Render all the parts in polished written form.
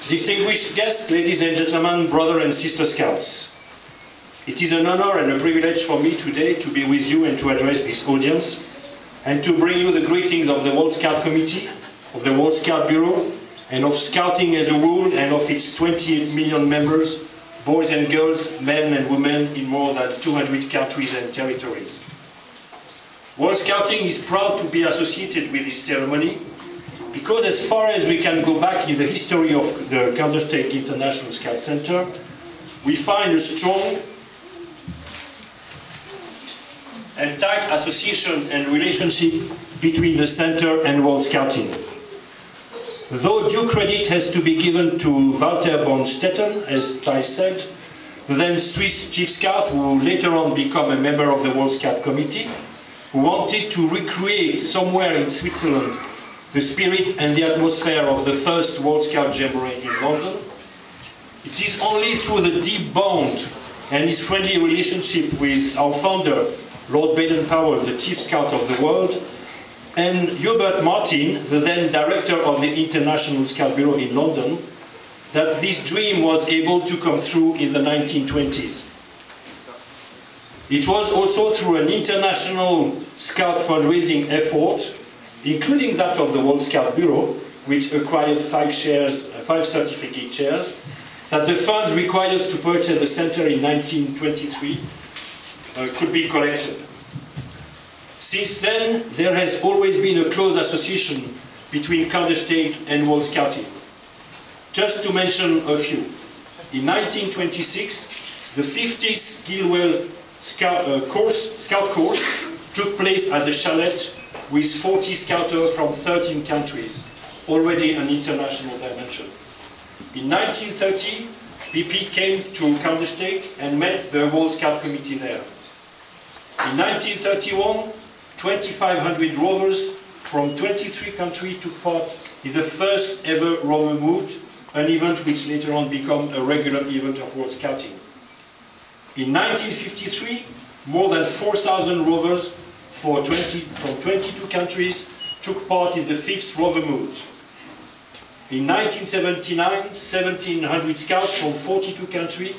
Distinguished guests, ladies and gentlemen, brother and sister Scouts. It is an honor and a privilege for me today to be with you and to address this audience and to bring you the greetings of the World Scout Committee, of the World Scout Bureau, and of Scouting as a whole and of its 28 million members, boys and girls, men and women in more than 200 countries and territories. World Scouting is proud to be associated with this ceremony because as far as we can go back in the history of the Kandersteg International Scout Center, we find a strong and tight association and relationship between the center and World Scouting. Though due credit has to be given to Walter Bornstetten, as I said, the then Swiss chief scout who later on became a member of the World Scout Committee, who wanted to recreate somewhere in Switzerland the spirit and the atmosphere of the first World Scout Jamboree in London. It is only through the deep bond and his friendly relationship with our founder, Lord Baden-Powell, the chief scout of the world, and Hubert Martin, the then director of the International Scout Bureau in London, that this dream was able to come through in the 1920s. It was also through an international scout fundraising effort, including that of the World Scout Bureau, which acquired 5 certificate shares, that the funds required to purchase the center in 1923 could be collected. Since then, there has always been a close association between Kandersteg and World Scouting. Just to mention a few. In 1926, the 50th Gilwell Scout course took place at the chalet with 40 scouters from 13 countries, already an international dimension. In 1930, BP came to Kandersteg and met the World Scout Committee there. In 1931, 2,500 rovers from 23 countries took part in the first ever Rover Moot, an event which later on became a regular event of World Scouting. In 1953, more than 4,000 rovers from 22 countries took part in the 5th Rover Moot. In 1979, 1,700 scouts from 42 countries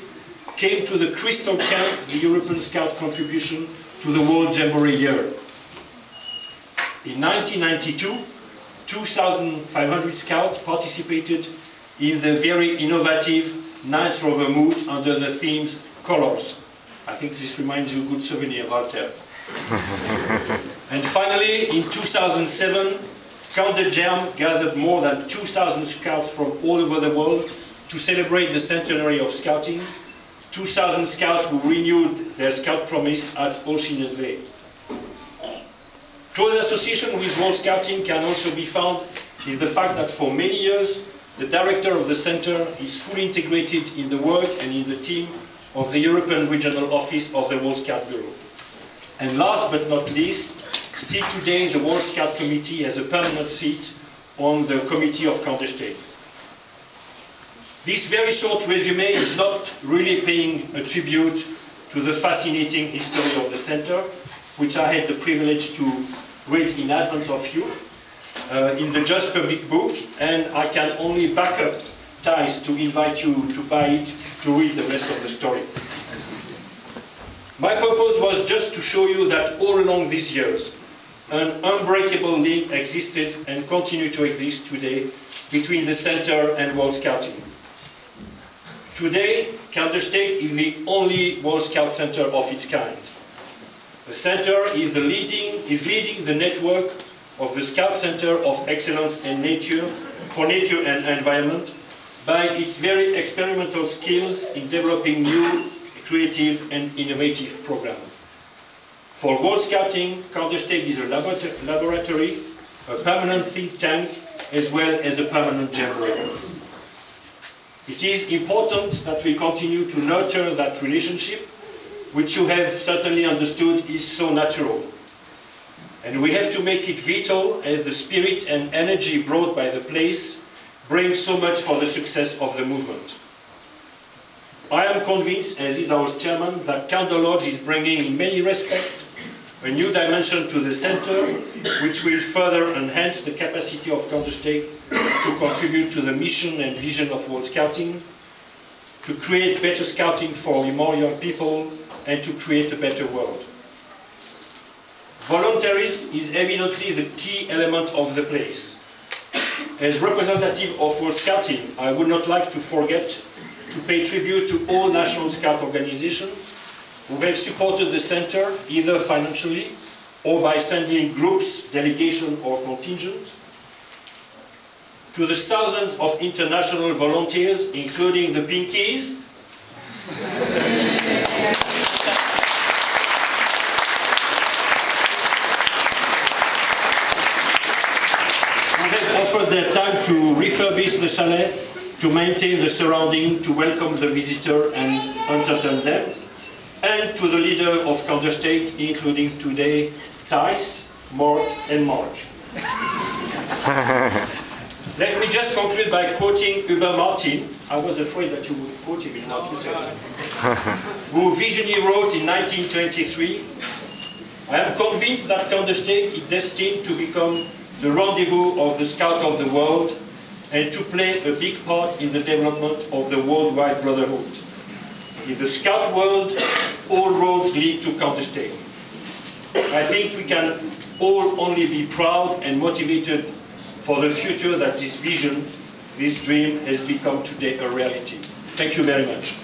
came to the Crystal Camp, the European Scout contribution to the World Jamboree year. In 1992, 2,500 scouts participated in the very innovative 9th Rover Moot under the theme Colors. I think this reminds you a good souvenir, Walter. And finally, in 2007, Kander-Lodge gathered more than 2,000 scouts from all over the world to celebrate the centenary of Scouting. 2,000 scouts who renewed their scout promise at Ocean. Close association with World Scouting can also be found in the fact that for many years the director of the center is fully integrated in the work and in the team of the European Regional Office of the World Scout Bureau. And last but not least, still today the World Scout Committee has a permanent seat on the Committee of Kandersteg. This very short resume is not really paying a tribute to the fascinating history of the center, which I had the privilege to read in advance of you in the Just Public book, and I can only back up ties to invite you to buy it to read the rest of the story. My purpose was just to show you that all along these years, an unbreakable link existed and continues to exist today between the center and World Scouting. Today, Kandersteg is the only World Scout center of its kind. The center is leading the network of the Scout Center of Excellence in Nature for Nature and Environment by its very experimental skills in developing new, creative and innovative programs. For World Scouting, Kandersteg is a laboratory, a permanent think tank, as well as a permanent jamboree. It is important that we continue to nurture that relationship, which you have certainly understood is so natural. And we have to make it vital as the spirit and energy brought by the place brings so much for the success of the movement. I am convinced, as is our chairman, that Kander-Lodge is bringing in many respects a new dimension to the center, which will further enhance the capacity of Kandersteg to contribute to the mission and vision of World Scouting, to create better scouting for more young people, and to create a better world. Volunteerism is evidently the key element of the place. As representative of World Scouting, I would not like to forget to pay tribute to all National Scout organizations who have supported the center, either financially or by sending groups, delegation or contingent, to the thousands of international volunteers, including the Pinkies, who have offered their time to refurbish the chalet, to maintain the surrounding, to welcome the visitor and entertain them, and to the leader of Kandersteg, including today Thijs, Mark and Mark. Let me just conclude by quoting Hubert Martin. I was afraid that you would quote him in not who visionally wrote in 1923, "I am convinced that Kandersteg is destined to become the rendezvous of the Scout of the world and to play a big part in the development of the worldwide brotherhood. In the Scout world, all roads lead to Kandersteg." I think we can all only be proud and motivated for the future that this vision, this dream has become today a reality. Thank you very much.